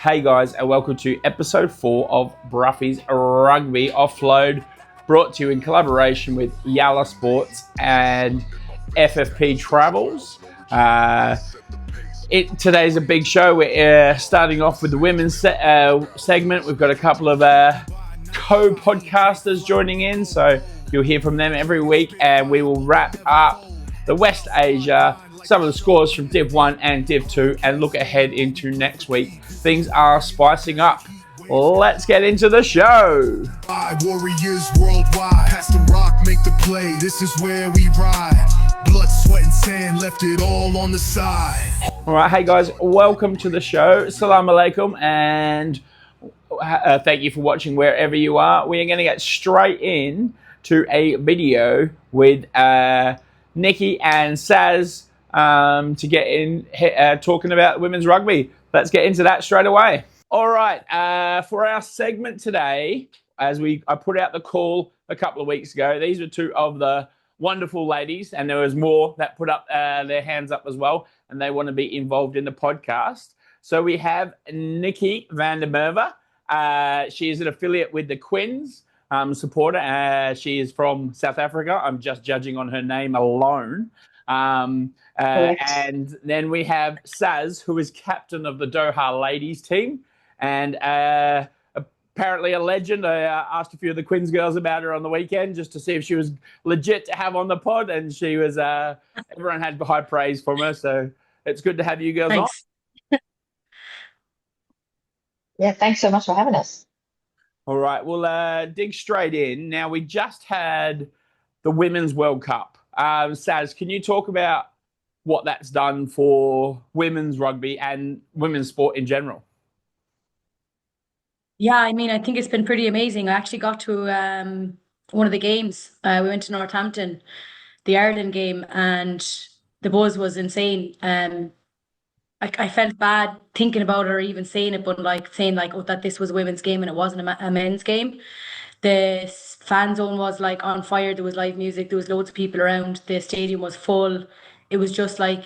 Hey guys, and welcome to episode 4 of Bruffy's Rugby Offload, brought to you in collaboration with Yalla Sports and FFP Travels. Today's a big show. We're starting off with the women's segment. We've got a couple of co-podcasters joining in, so you'll hear from them every week, and we will wrap up the West Asia, some of the scores from Div 1 and Div 2, and look ahead into next week. Things are spicing up. Let's get into the show. Warriors worldwide, pass the rock, make the play. This is where we ride. Blood, sweat, and sand, left it all on the side. All right, hey guys, welcome to the show. Assalamu alaikum, and thank you for watching wherever you are. We are going to get straight in to a video with Nicki and Saz to get in talking about women's rugby. Let's get into that straight away. All right, for our segment today, as I put out the call a couple of weeks ago, these are two of the wonderful ladies, and there was more that put up their hands up as well, and they want to be involved in the podcast. So we have Nicki van der Merwe. She is an affiliate with the Quins supporter. She is from South Africa. I'm just judging on her name alone. And then we have Saz, who is captain of the Doha ladies team, and apparently a legend. I asked a few of the Quins girls about her on the weekend just to see if she was legit to have on the pod, and she was. Everyone had high praise from her, so it's good to have you girls Thanks. on. Yeah, thanks so much for having us. All right, we'll dig straight in. Now, we just had the Women's World Cup. Saz, can you talk about what that's done for women's rugby and women's sport in general? Yeah, I mean, I think it's been pretty amazing. I actually got to one of the games. We went to Northampton, the Ireland game, and the buzz was insane. I felt bad thinking about it or even saying it, but saying that this was a women's game and it wasn't a men's game. The fan zone was like on fire. There was live music. There was loads of people around. The stadium was full. It was just like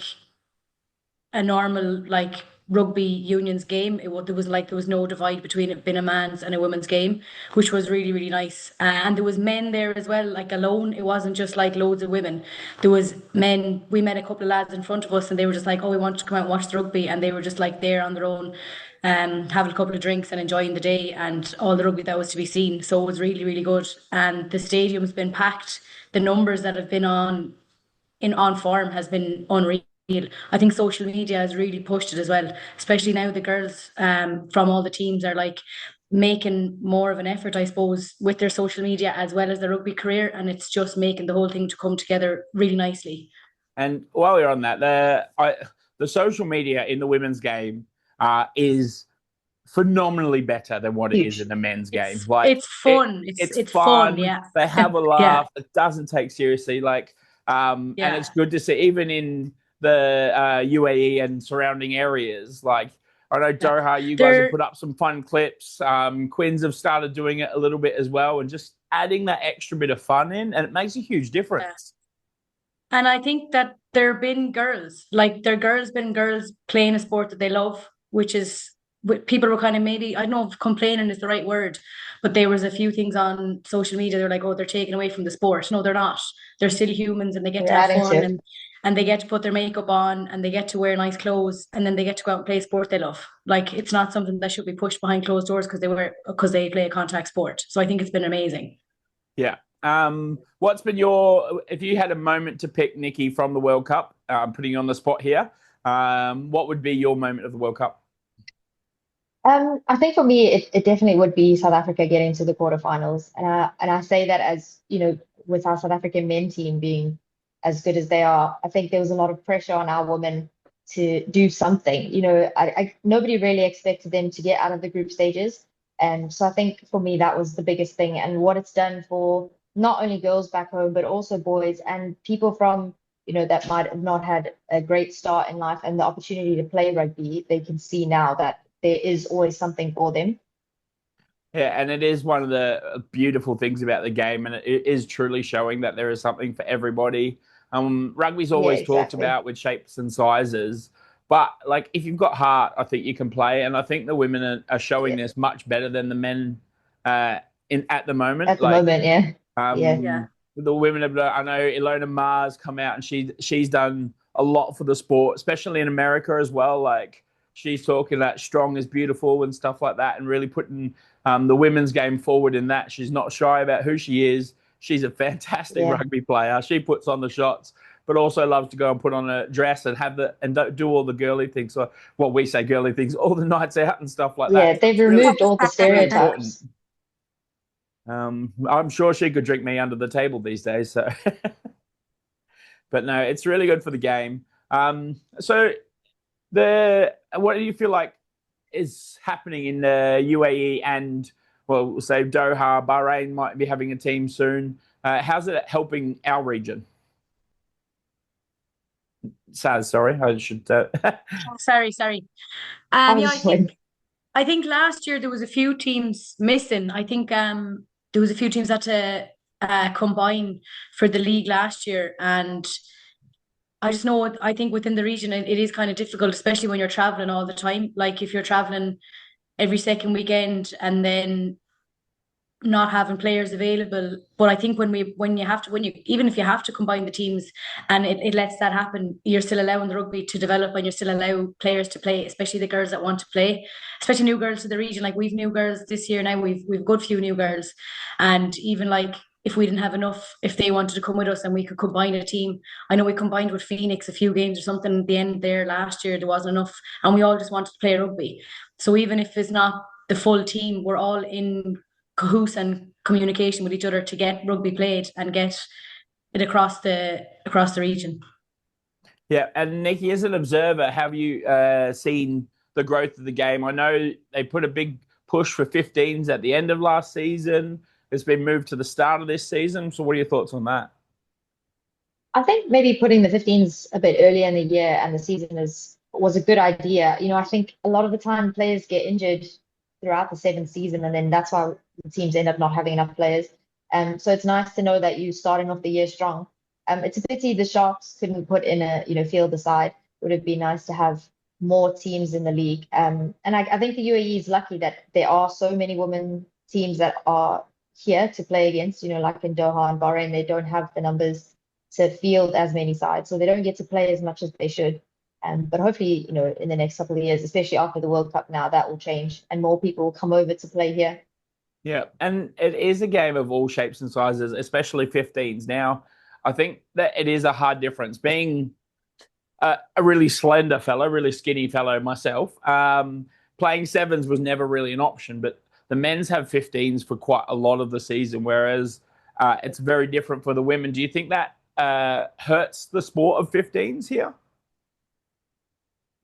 a normal rugby union's game. There was no divide between it being a man's and a women's game, which was really, really nice. And there was men there as well, alone. It wasn't just loads of women. There was men. We met a couple of lads in front of us, and they were just like, "Oh, we want to come out and watch the rugby," and they were just there on their own, having a couple of drinks and enjoying the day and all the rugby that was to be seen. So it was really, really good. And the stadium's been packed. The numbers that have been on form has been unreal. I think social media has really pushed it as well, especially now the girls from all the teams are making more of an effort, I suppose, with their social media as well as their rugby career, and it's just making the whole thing to come together really nicely. And while we're on that, the social media in the women's game is phenomenally better than what it is in the men's game. It's fun. It's fun. Yeah, they have a laugh. Yeah. It doesn't take seriously. And it's good to see even in the UAE and surrounding areas. I know Doha, you guys have put up some fun clips. Quins have started doing it a little bit as well, and just adding that extra bit of fun in, and it makes a huge difference. Yeah. And I think that there have been girls, girls playing a sport that they love, which is people were kind of maybe, I don't know if complaining is the right word, but there was a few things on social media. They're like, "Oh, they're taken away from the sport." No, they're not. They're still humans, and they get to have fun, and they get to put their makeup on, and they get to wear nice clothes, and then they get to go out and play a sport they love. It's not something that should be pushed behind closed doors because they play a contact sport. So I think it's been amazing. Yeah. What's been if you had a moment to pick, Nicki, from the World Cup, I'm putting you on the spot here, what would be your moment of the World Cup? I think for me, it definitely would be South Africa getting to the quarterfinals. And I say that as, with our South African men team being as good as they are, I think there was a lot of pressure on our women to do something. Nobody really expected them to get out of the group stages. And so I think for me, that was the biggest thing. And what it's done for not only girls back home, but also boys and people from, that might have not had a great start in life and the opportunity to play rugby, they can see now that there is always something for them. Yeah, and it is one of the beautiful things about the game, and it is truly showing that there is something for everybody. Rugby's always talked about with shapes and sizes, But like, if you've got heart, I think you can play. And I think the women are showing this much better than the men in at the moment. At the moment, yeah. Yeah. Yeah. The women have. I know Ilona Ma's come out and she's done a lot for the sport, especially in America as well. Like she's talking that strong is beautiful and stuff like that, and really putting the women's game forward in that. She's not shy about who she is. She's a fantastic rugby player. She puts on the shots, but also loves to go and put on a dress and do all the girly things. So what we say girly things, all the nights out and stuff like that. Yeah, they've removed all the stereotypes. I'm sure she could drink me under the table these days. So, but no, it's really good for the game. So what do you feel like is happening in the UAE and, well, we'll say Doha, Bahrain might be having a team soon. How's it helping our region? Saz, sorry, I should. Sorry. I Yeah, was just like, I think last year there was a few teams missing. I think there was a few teams that had to combine for the league last year, and I just know I think within the region it is kind of difficult, especially when you're traveling all the time. Like if you're traveling every second weekend and then not having players available. But I think when you even if you have to combine the teams and it lets that happen, you're still allowing the rugby to develop and you're still allowing players to play, especially the girls that want to play, especially new girls to the region. Like we've new girls this year now, we've a good few new girls. And even like if we didn't have enough, if they wanted to come with us and we could combine a team. I know we combined with Phoenix a few games or something at the end there last year, there wasn't enough and we all just wanted to play rugby. So even if it's not the full team, we're all in cahoots and communication with each other to get rugby played and get it across the region. Yeah, and Nicki, as an observer, have you seen the growth of the game? I know they put a big push for 15s at the end of last season. It's been moved to the start of this season. So what are your thoughts on that? I think maybe putting the 15s a bit earlier in the year and the season was a good idea. I think a lot of the time players get injured throughout the seventh season, and then that's why the teams end up not having enough players. So it's nice to know that you're starting off the year strong. It's a pity the Sharks couldn't put in a field aside. It would have been nice to have more teams in the league. And I think the UAE is lucky that there are so many women teams that are here to play against. Like in Doha and Bahrain, they don't have the numbers to field as many sides, so they don't get to play as much as they should. But hopefully, in the next couple of years, especially after the World Cup now, that will change and more people will come over to play here. Yeah, and it is a game of all shapes and sizes, especially 15s. Now, I think that it is a hard difference. Being a really slender fellow, really skinny fellow myself, playing sevens was never really an option, but the men's have 15s for quite a lot of the season, whereas it's very different for the women. Do you think that hurts the sport of 15s here?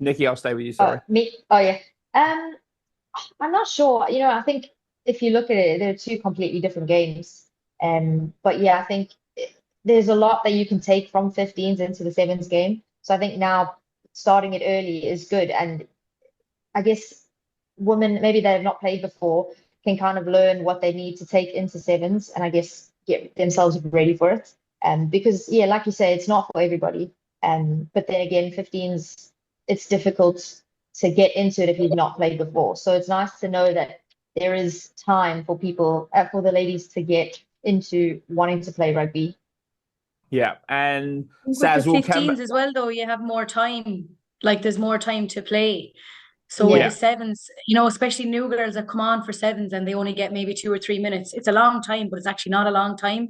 Nicki, I'll stay with you. Sorry. Me? Oh, yeah. I'm not sure. I think if you look at it, they're two completely different games. But yeah, I think there's a lot that you can take from 15s into the sevens game. So I think now starting it early is good. And I guess women, maybe they have not played before, can kind of learn what they need to take into sevens and I guess get themselves ready for it. Because, yeah, like you say, it's not for everybody. But then again, 15s, it's difficult to get into it if you've not played before. So it's nice to know that there is time for people, for the ladies to get into wanting to play rugby. Yeah, and With Saz the will 15s as well, though, you have more time. Like there's more time to play. So Yeah. with the sevens, especially new girls that come on for sevens and they only get maybe 2 or 3 minutes. It's a long time, but it's actually not a long time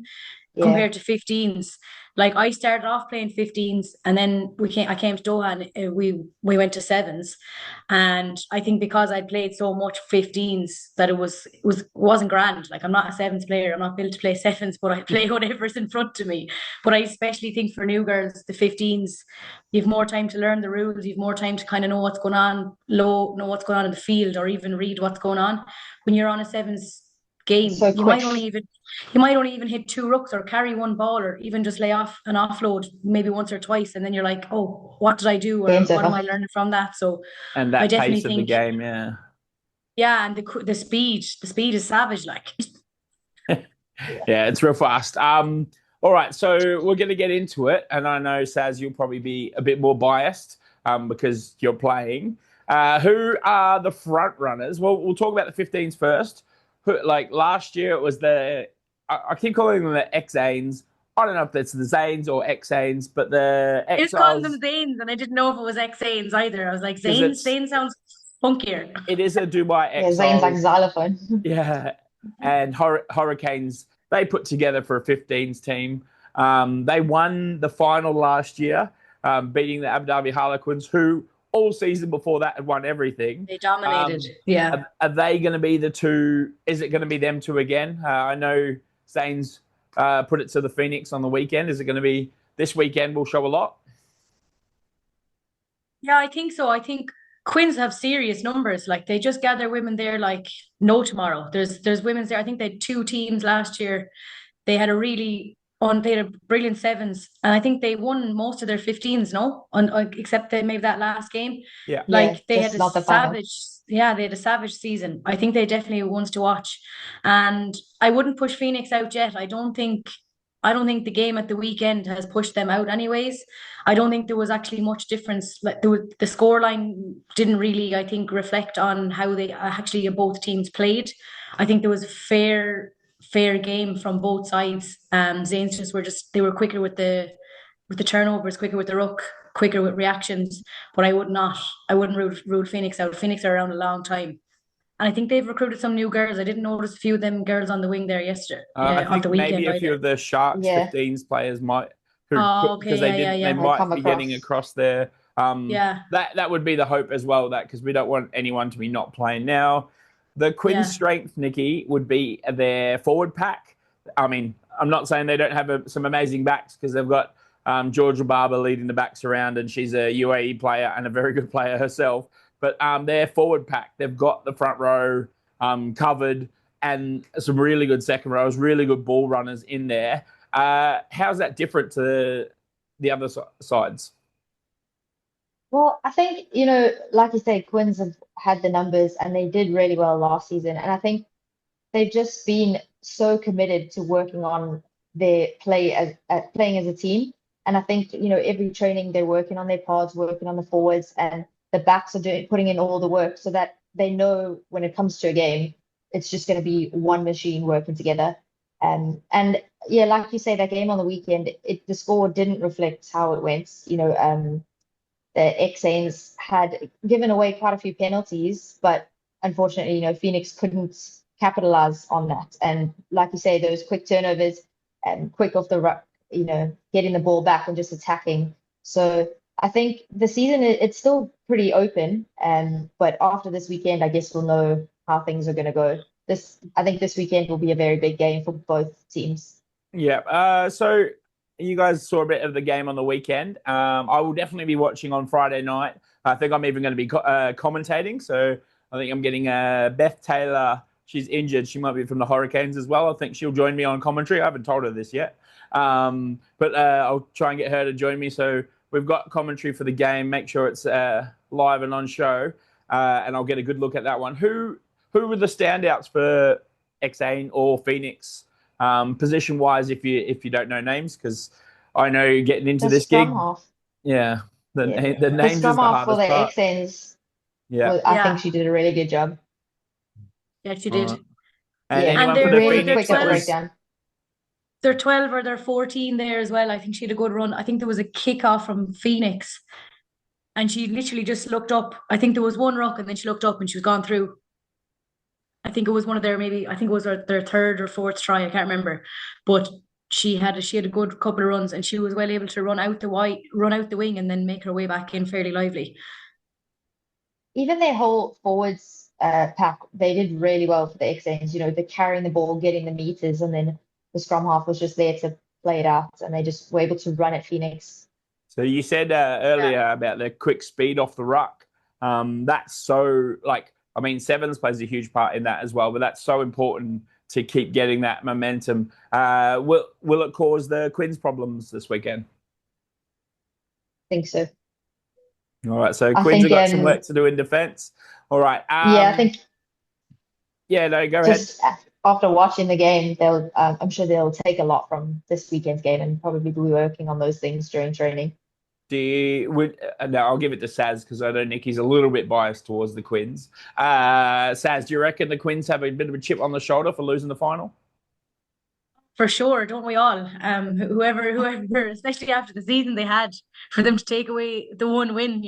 compared to 15s. Like I started off playing 15s and then I came to Doha and we went to sevens. And I think because I'd played so much 15s that it wasn't grand. Like I'm not a sevens player. I'm not built to play sevens, but I play whatever's in front of me. But I especially think for new girls, the 15s, you have more time to learn the rules. You have more time to kind of know what's going on know what's going on in the field or even read what's going on. When you're on a sevens game, So you might only even hit 2 rucks or carry 1 ball or even just lay off an offload maybe once or twice and then you're like, oh, what did I do or what am I learning from that? So and that I definitely pace of the game, and the speed is savage, like. Yeah, it's real fast. All right, so we're going to get into it, and I know Saz, you'll probably be a bit more biased. because you're playing. Who are the front runners? Well, we'll talk about the 15s first. Like last year, it was I keep calling them the Xanes. I don't know if it's the Zanes or Xanes, but the I was calling them Exiles, Zanes, and I didn't know if it was Zanes either. I was like, because Zanes? Zane sounds funkier. it is a Dubai Yeah, Zane's like Exiles. xylophone. Yeah, and Hurricanes, they put together for a 15s team. They won the final last year, beating the Abu Dhabi Harlequins, who all season before that had won everything. They dominated. Are, Yeah. are they going to be the two? Is it going to be them two again? I know Zane's put it to the Phoenix on the weekend. Is it going to be this weekend? Will show a lot. Yeah, I think so. I think Quins have serious numbers. Like they just gather women there like no tomorrow. There's women's there. I think they had two teams last year. They had a brilliant sevens, and I think they won most of their 15s, no? Except they made that last game. Yeah. Yeah, Like they had just a not the final. they had a savage season. I think they definitely ones to watch. And I wouldn't push Phoenix out yet. I don't think the game at the weekend has pushed them out anyways. I don't think there was actually much difference. Like the scoreline didn't really, I think, reflect on how they actually both teams played. I think there was fair game from both sides. Zanes they were quicker with the turnovers, quicker with the ruck, quicker with reactions. But I wouldn't rule Phoenix out. Phoenix are around a long time. And I think they've recruited some new girls. I didn't notice a few of them girls on the wing there yesterday, I on think the weekend maybe a few either. of the Sharks Yeah. 15s players might, Oh, because okay, yeah, yeah, they yeah. Might might come be getting across. across there. Yeah, That would be the hope as well. That because we don't want anyone to be not playing now. The Queen's yeah. strength, Nicki, would be their forward pack. I mean, I'm not saying they don't have some amazing backs because they've got Georgia Barber leading the backs around, and she's a UAE player and a very good player herself. But their forward pack, they've got the front row covered and some really good second rows, really good ball runners in there. How's that different to the other sides? Well, I think, like you say, Quins have had the numbers and they did really well last season. And I think they've just been so committed to working on their play as playing as a team. And I think, every training they're working on their pods, working on the forwards, and the backs are putting in all the work so that they know when it comes to a game, it's just going to be one machine working together. And yeah, like you say, that game on the weekend, the score didn't reflect how it went. The Xanes had given away quite a few penalties, but unfortunately, Phoenix couldn't capitalize on that. And like you say, those quick turnovers and quick off the ruck, getting the ball back and just attacking. So I think the season it's still pretty open. But after this weekend, I guess we'll know how things are going to go. I think this weekend will be a very big game for both teams. Yeah. So you guys saw a bit of the game on the weekend. I will definitely be watching on Friday night. I think I'm even going to be commentating. So I think I'm getting Beth Taylor. She's injured. She might be from the Hurricanes as well. I think she'll join me on commentary. I haven't told her this yet. But I'll try and get her to join me. So we've got commentary for the game. Make sure it's live and on show. And I'll get a good look at that one. Who were the standouts for Xane or Phoenix? Position wise, if you don't know names, because I know getting into The this gig, scrum half. yeah, the The names is scrum the half for hardest the part. Xanes, Yeah, I Yeah. think she did a really good job. Yeah, she All did. right. And Yeah, anyone And for they're the one of really their Phoenix, quick at it the 12, was breakdown. they're 12 or they're 14 there as well. I think she had a good run. I think there was a kickoff from Phoenix and she literally just looked up. I think there was one ruck and then she looked up and she was gone through. I think it was one of I think it was their third or fourth try. I can't remember. But she had a good couple of runs and she was well able to run out the wing and then make her way back in fairly lively. Even their whole forwards pack, they did really well for the Xanes. The carrying the ball, getting the meters, and then the scrum half was just there to play it out, and they just were able to run at Phoenix. so you said earlier about the quick speed off the ruck. That's so I mean, sevens plays a huge part in that as well, but that's so important to keep getting that momentum. Will it cause the Quins problems this weekend? I think so. All right, so I Quins have think, got some work to do in defence. All right. yeah, I think Yeah, no, go ahead. just after watching the game, I'm sure they'll take a lot from this weekend's game and probably be working on those things during training. No, I'll give it to Saz because I know Nicky's a little bit biased towards the Quins. Saz, do you reckon the Quins have a bit of a chip on the shoulder for losing the final? For sure, don't we all? Whoever, especially after the season they had, for them to take away the one win,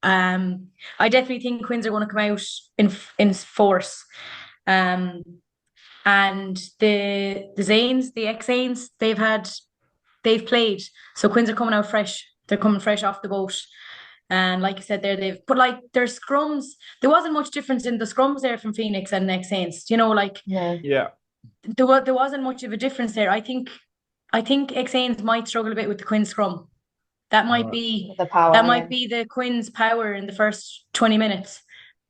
I definitely think Quins are going to come out in force. And the Zanes, the ex-Zanes, they've played, so Quins are coming out fresh. They're coming fresh off the boat. And like I said, but like their scrums, there wasn't much difference in the scrums there from Phoenix and ex Saints. Yeah. There wasn't much of a difference there. I think ex-Saints might struggle a bit with the Quins scrum. That might be The power. might be the Quins' power in the first 20 minutes.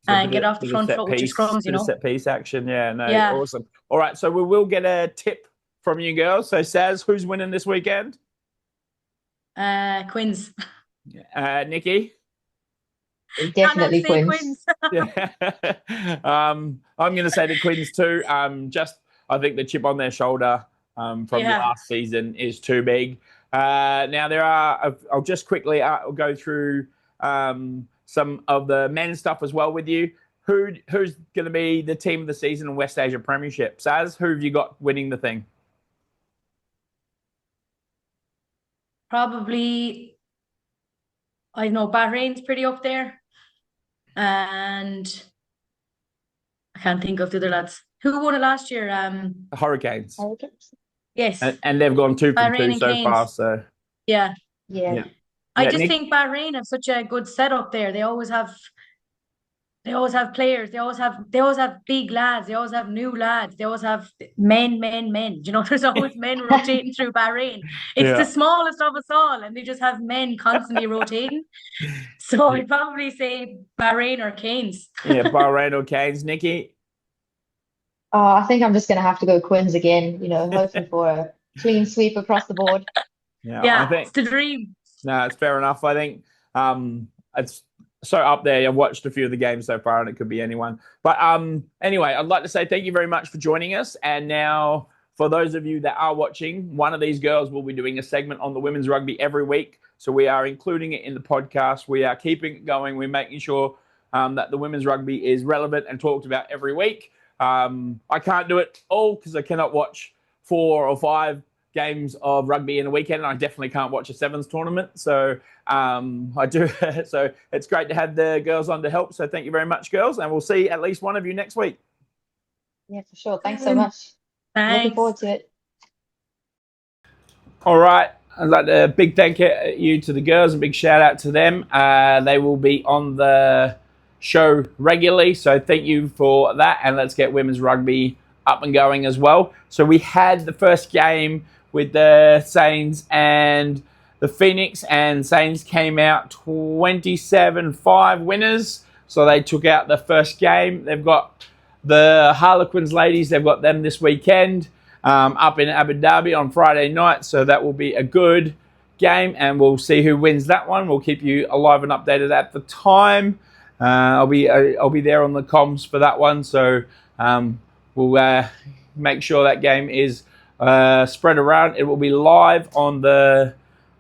And get off the front foot with your scrums, set piece action. Yeah, no, Yeah. awesome. All right, so we will get a tip from you girls. So, Saz, who's winning this weekend? Quins. Nicki? Definitely Not allowed to Quins. say Yeah. I'm going to say the Quins too. I think the chip on their shoulder from last season is too big. Now I'll just quickly go through some of the men's stuff as well with you. Who's going to be the team of the season in West Asia Premiership? Saz, who have you got winning the thing? Probably, I know Bahrain's pretty up there. And I can't think of the other lads. Who won it last year? The Hurricanes. Yes. And they've gone 2 from Bahrain 2 and so Canes. far. So Yeah. Yeah. I Yeah, just Nick? think Bahrain have such a good setup there. They always have players. They always have big lads. They always have new lads. They always have men. There's always men rotating through Bahrain. It's Yeah. the smallest of us all, and they just have men constantly rotating. So I'd probably say Bahrain or Canes. Yeah, Bahrain or Canes. Nicki? I think I'm just going to have to go Quins again, hoping for a clean sweep across the board. Yeah, I think it's the dream. No, it's fair enough. I think it's so up there. I've watched a few of the games so far, and it could be anyone. But anyway, I'd like to say thank you very much for joining us. And now, for those of you that are watching, one of these girls will be doing a segment on the women's rugby every week. So we are including it in the podcast. We are keeping it going. We're making sure that the women's rugby is relevant and talked about every week. I can't do it all because I cannot watch 4 or 5 games of rugby in a weekend, and I definitely can't watch a sevens tournament. So I do. So it's great to have the girls on to help. So thank you very much, girls, and we'll see at least one of you next week. Yeah, for sure. Thanks so much. Thanks. Looking forward to it. All right. I'd like to big thank you to the girls and big shout out to them. They will be on the show regularly. So thank you for that. And let's get women's rugby up and going as well. So we had the first game with the Saints and the Phoenix, and Saints came out 27-5 winners. So they took out the first game. They've got the Harlequins ladies. They've got them this weekend up in Abu Dhabi on Friday night. So that will be a good game, and we'll see who wins that one. We'll keep you alive and updated at the time. I'll be there on the comms for that one. So we'll make sure that game is spread around. It will be live on the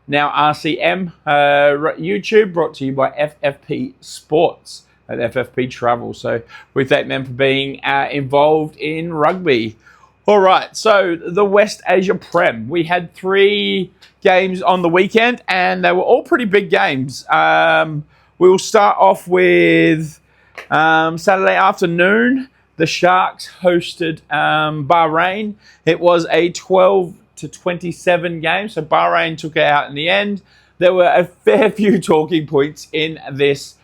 now RCM YouTube, brought to you by FFP Sports and FFP Travel. So we thank them for being involved in rugby. All right, so the West Asia Prem. We had 3 games on the weekend, and they were all pretty big games. We'll start off with Saturday afternoon. The Sharks hosted Bahrain. It was a 12-27 game, so Bahrain took it out in the end. There were a fair few talking points in this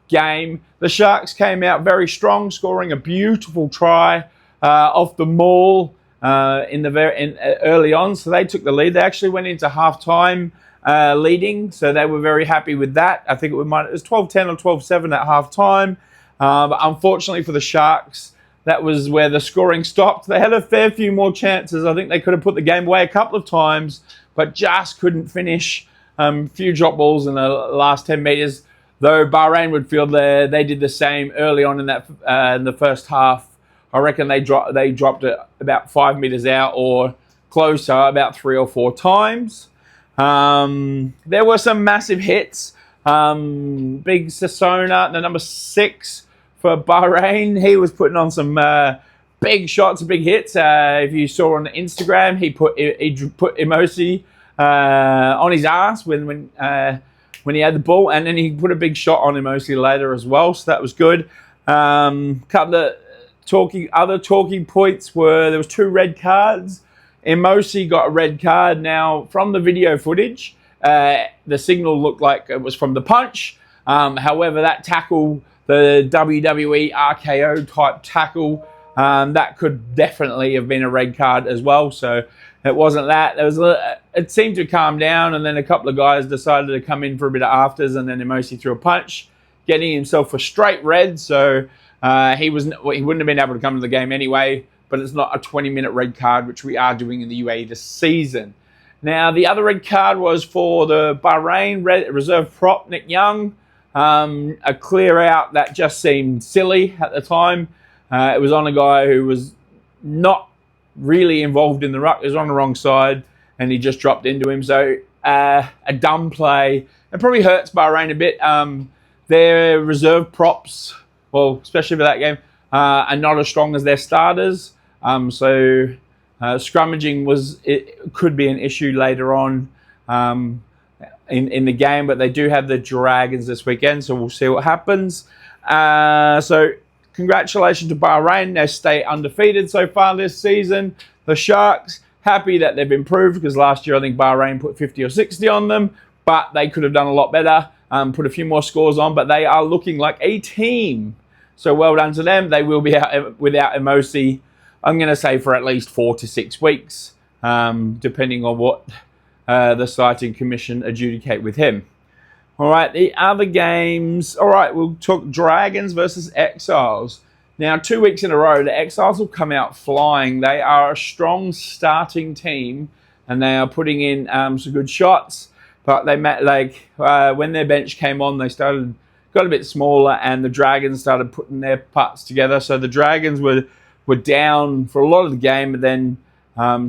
game. The Sharks came out very strong, scoring a beautiful try off the maul early on, so they took the lead. They actually went into half-time leading, so they were very happy with that. I think it was 12-10 or 12-7 at half-time. But unfortunately for the Sharks, that was where the scoring stopped. They had a fair few more chances. I think they could have put the game away a couple of times, but just couldn't finish. Few drop balls in the last 10 metres, though Bahrain would feel they did the same early on in the first half. I reckon they dropped it about 5 metres out or closer about 3 or 4 times. There were some massive hits. Big Sassona, the number 6 for Bahrain. He was putting on some big shots, big hits. If you saw on Instagram, he put Emosi on his ass when he had the ball, and then he put a big shot on Emosi later as well. So that was good. Couple of other talking points were there was 2 red cards. Emosi got a red card. Now, from the video footage, the signal looked like it was from the punch. However, that tackle, the WWE RKO type tackle, that could definitely have been a red card as well. So it wasn't that. It seemed to calm down, and then a couple of guys decided to come in for a bit of afters, and then Emosi threw a punch, getting himself a straight red. So he wouldn't have been able to come to the game anyway. But it's not a 20-minute red card, which we are doing in the UAE this season. Now, the other red card was for the Bahrain reserve prop, Nick Young. A clear out that just seemed silly at the time. It was on a guy who was not really involved in the ruck. He was on the wrong side, and he just dropped into him. So a dumb play. It probably hurts Bahrain a bit. Their reserve props, well, especially for that game, are not as strong as their starters. So scrummaging could be an issue later on in the game, but they do have the Dragons this weekend, so we'll see what happens. So congratulations to Bahrain. They stay undefeated so far this season. The Sharks, happy that they've improved, because last year I think Bahrain put 50 or 60 on them, but they could have done a lot better, put a few more scores on, but they are looking like a team. So well done to them. They will be out without Emosi, I'm going to say, for at least 4 to 6 weeks, depending on what the Sighting Commission adjudicate with him. All right, the other games. All right, we'll talk Dragons versus Exiles. Now, 2 weeks in a row, the Exiles will come out flying. They are a strong starting team, and they are putting in some good shots. But they when their bench came on, they got a bit smaller, and the Dragons started putting their parts together. So the Dragons were down for a lot of the game, but then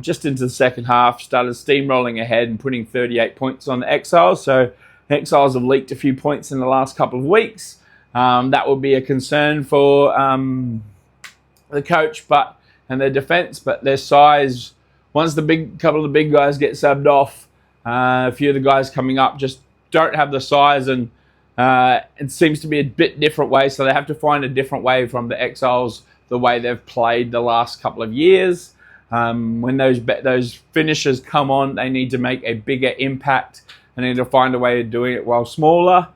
just into the second half started steamrolling ahead and putting 38 points on the Exiles. So Exiles have leaked a few points in the last couple of weeks. That will be a concern for the coach and their defense, but their size. Once couple of the big guys get subbed off, a few of the guys coming up just don't have the size, and it seems to be a bit different way, so they have to find a different way from the Exiles, the way they've played the last couple of years. When those finishers come on, they need to make a bigger impact, and they need to find a way of doing it while smaller.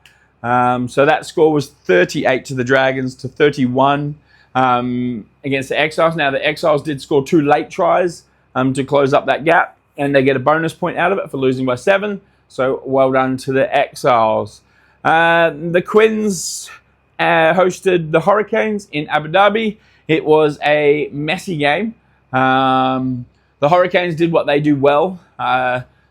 So that score was 38 to the Dragons to 31 against the Exiles. Now, the Exiles did score 2 late tries to close up that gap, and they get a bonus point out of it for losing by 7. So well done to the Exiles. The Quins hosted the Hurricanes in Abu Dhabi. It was a messy game. The Hurricanes did what they do well.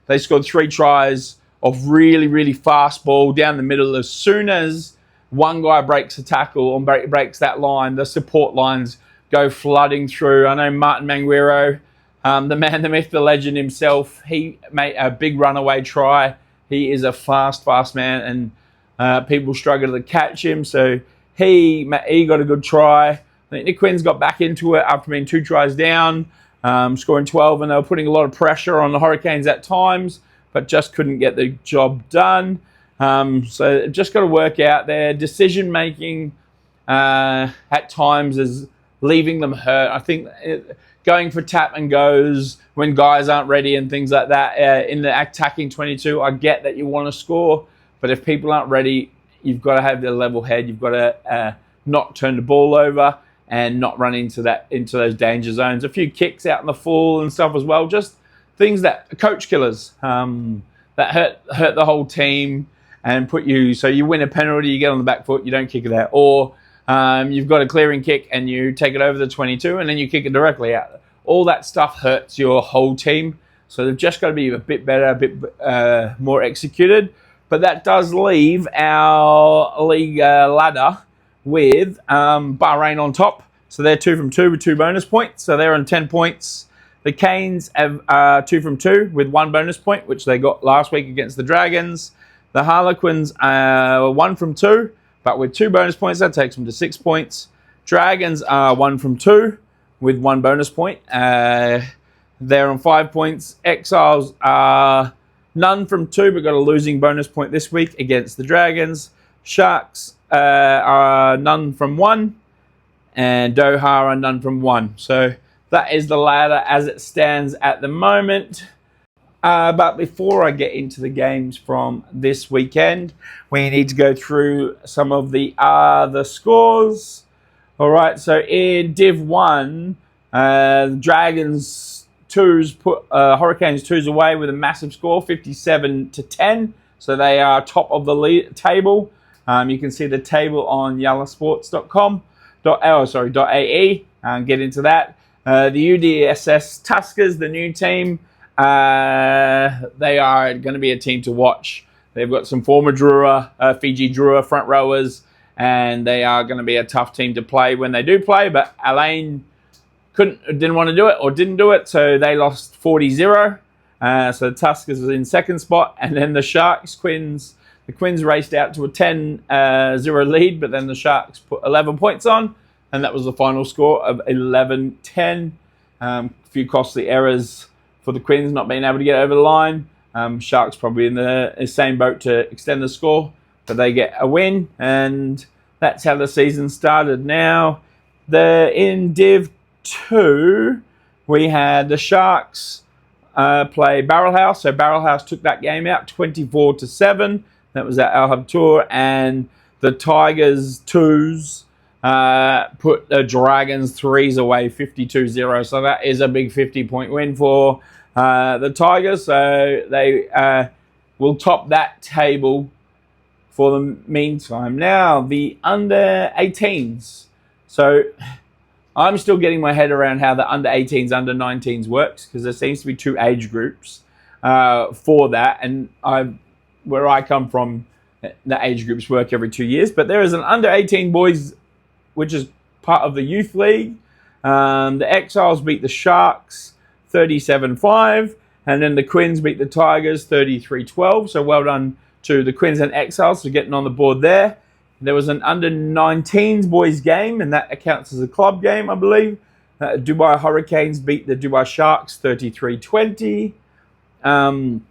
They scored 3 tries of really, really fast ball down the middle. As soon as one guy breaks a tackle or breaks that line, the support lines go flooding through. I know Martin Manguero, the man, the myth, the legend himself, he made a big runaway try. He is a fast man, and people struggle to catch him. So he got a good try. I think the Quins got back into it after being 2 tries down, scoring 12, and they were putting a lot of pressure on the Hurricanes at times, but just couldn't get the job done. So just got to work out their decision-making at times is leaving them hurt. I think going for tap and goes when guys aren't ready and things like that in the attacking 22, I get that you want to score, but if people aren't ready, you've got to have the level head. You've got to not turn the ball over and not run into those danger zones. A few kicks out in the full and stuff as well. Just things that coach killers that hurt the whole team and put you. So you win a penalty, you get on the back foot, you don't kick it out, or you've got a clearing kick and you take it over the 22 and then you kick it directly out. All that stuff hurts your whole team. So they've just got to be a bit better, a bit more executed. But that does leave our league ladder with Bahrain on top. So they're 2 from 2 with 2 bonus points. So they're on 10 points. The Canes have 2 from 2 with 1 bonus point, which they got last week against the Dragons. The Harlequins are 1 from 2, but with 2 bonus points, that takes them to 6 points. Dragons are 1 from 2 with 1 bonus point. They're on 5 points. Exiles are none from 2, but got a losing bonus point this week against the Dragons. Sharks are none from 1, and Doha are none from 1. So that is the ladder as it stands at the moment. But before I get into the games from this weekend, we need to go through some of the other scores. All right, so in Div 1, Dragons 2s put Hurricanes 2s away with a massive score, 57-10. So they are top of the table. You can see the table on yallasports.com.ae and get into that. The UDSS Tuskers, the new team, they are going to be a team to watch. They've got some former Drua, Fiji Drua front rowers, and they are going to be a tough team to play when they do play. But Alain didn't want to do it or didn't do it, so they lost 40-0. So the Tuskers was in second spot, and then the Sharks, the Quins raced out to a 10-0 lead, but then the Sharks put 11 points on, and that was the final score of 11-10. A few costly errors for the Quins not being able to get over the line. Sharks probably in the same boat to extend the score, but they get a win, and that's how the season started. Now, in Div 2, we had the Sharks play Barrelhouse. So Barrelhouse took that game out 24-7. That was at Al Hub Tour, and the Tigers 2s put the Dragons 3s away 52-0. So that is a big 50-point win for the Tigers. So they will top that table for the meantime. Now, the under 18s. So I'm still getting my head around how the under 18s, under 19s works, because there seems to be 2 age groups for that. And where I come from, the age groups work every 2 years. But there is an under 18 boys, which is part of the youth league. The Exiles beat the Sharks 37-5, and then the Quins beat the Tigers 33-12. So well done to the Quins and Exiles for getting on the board there. There was an under 19s boys game, and that accounts as a club game, I believe. Dubai Hurricanes beat the Dubai Sharks 33-20. And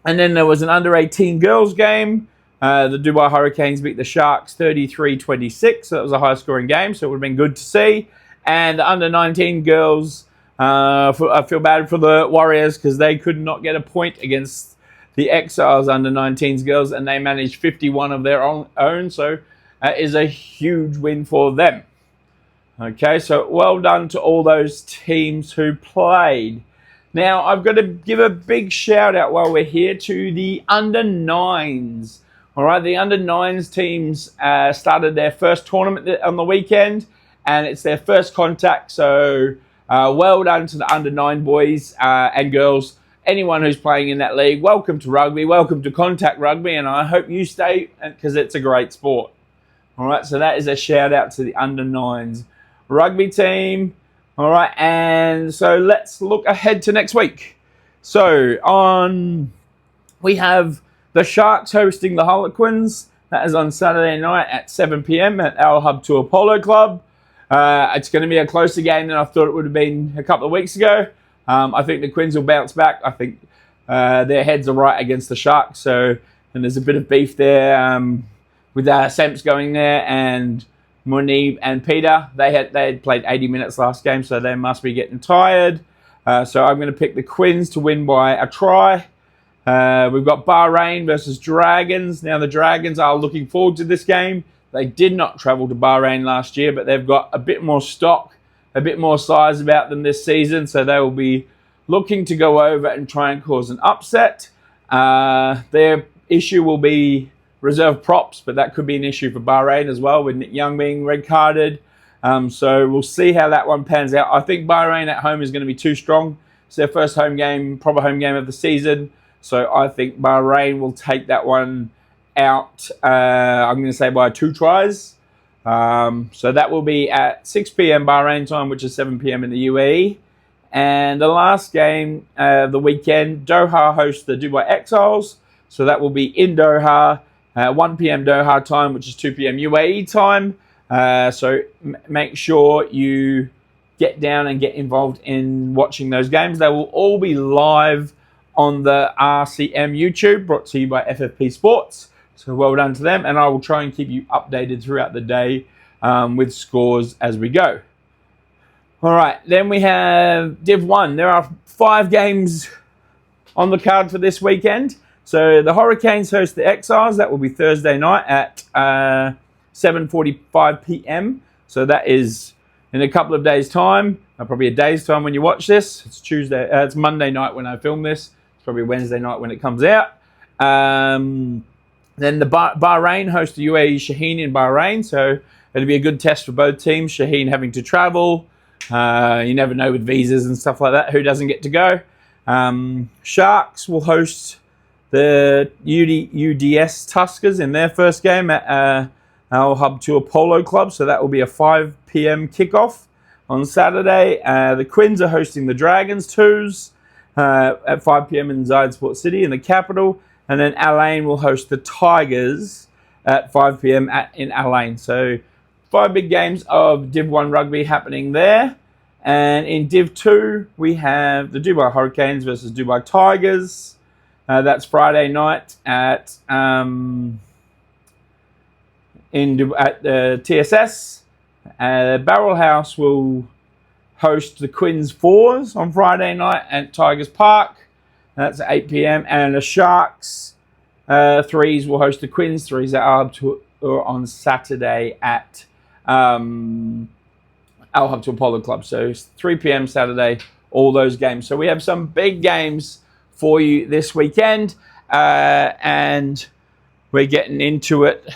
then there was an under 18 girls game. The Dubai Hurricanes beat the Sharks 33-26. So that was a high scoring game, so it would have been good to see. And the under 19 girls, I feel bad for the Warriors because they could not get a point against the Exiles under 19s girls, and they managed 51 of their own. So that is a huge win for them. Okay, so well done to all those teams who played. Now, I've got to give a big shout out while we're here to the under 9s. All right, the under 9s teams started their first tournament on the weekend, and it's their first contact. So well done to the under 9 boys and girls. Anyone who's playing in that league, welcome to rugby, welcome to contact rugby, and I hope you stay because it's a great sport. All right, so that is a shout out to the under 9s rugby team. All right, and so let's look ahead to next week. So we have the Sharks hosting the Harlequins. That is on Saturday night at 7 p.m. at Al Hub Tour Polo Club. It's going to be a closer game than I thought it would have been a couple of weeks ago. I think the Quins will bounce back. I think their heads are right against the Sharks. And there's a bit of beef there with Semps going there and Munib and Peter. They had played 80 minutes last game, so they must be getting tired. So I'm going to pick the Quins to win by a try. We've got Bahrain versus Dragons. Now the Dragons are looking forward to this game. They did not travel to Bahrain last year, but they've got a bit more stock, a bit more size about them this season, so they will be looking to go over and try and cause an upset. Their issue will be reserve props, but that could be an issue for Bahrain as well, with Nick Young being red-carded. So we'll see how that one pans out. I think Bahrain at home is going to be too strong. It's their first home game, proper home game of the season. So I think Bahrain will take that one out, I'm going to say by 2 tries. So that will be at 6 p.m. Bahrain time, which is 7 p.m. in the UAE. And the last game of the weekend, Doha hosts the Dubai Exiles. So that will be in Doha, 1 p.m. Doha time, which is 2 p.m. UAE time. So make sure you get down and get involved in watching those games. They will all be live on the RCM YouTube, brought to you by FFP Sports. So well done to them. And I will try and keep you updated throughout the day with scores as we go. All right, then we have Div 1. There are 5 games on the card for this weekend. So the Hurricanes host the Exiles. That will be Thursday night at 7:45 p.m. So that is in a couple of days' time, probably a day's time when you watch this. It's Tuesday. It's Monday night when I film this. It's probably Wednesday night when it comes out. Then the Bahrain host the UAE Shaheen in Bahrain. So it'll be a good test for both teams. Shaheen having to travel. You never know with visas and stuff like that who doesn't get to go. Sharks will host the UDS Tuskers in their first game at Al Hub Tour Polo Club. So that will be a 5 p.m. kickoff on Saturday. The Quins are hosting the Dragons Twos at 5 p.m. in Zayed Sport City in the capital. And then Al Ain will host the Tigers at 5 p.m. in Al Ain. So 5 big games of Div 1 rugby happening there. And in Div 2, we have the Dubai Hurricanes versus Dubai Tigers. That's Friday night at the TSS. Barrel House will host the Quins Fours on Friday night at Tigers Park. That's at 8 p.m. And the Sharks Threes will host the Quins Threes at Al Hub on Saturday at Al Hub to Apollo Club. So it's 3 p.m. Saturday, all those games. So we have some big games for you this weekend. And we're getting into it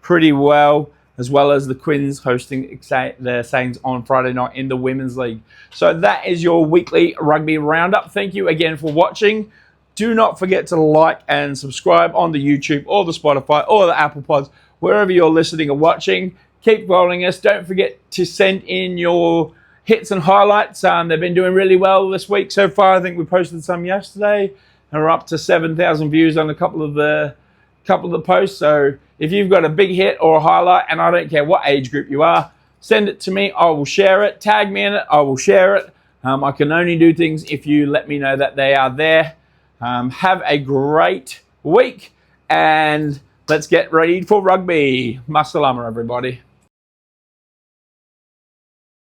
pretty well as the Quins hosting the Saints on Friday night in the Women's League. So that is your weekly rugby roundup. Thank you again for watching. Do not forget to like and subscribe on the YouTube or the Spotify or the Apple Pods, wherever you're listening or watching. Keep following us. Don't forget to send in your hits and highlights. They've been doing really well this week so far. I think we posted some yesterday, and we're up to 7,000 views on a couple of the posts. So if you've got a big hit or a highlight, and I don't care what age group you are, send it to me. I will share it. Tag me in it. I will share it. I can only do things if you let me know that they are there. Have a great week, and let's get ready for rugby. Masalama, everybody.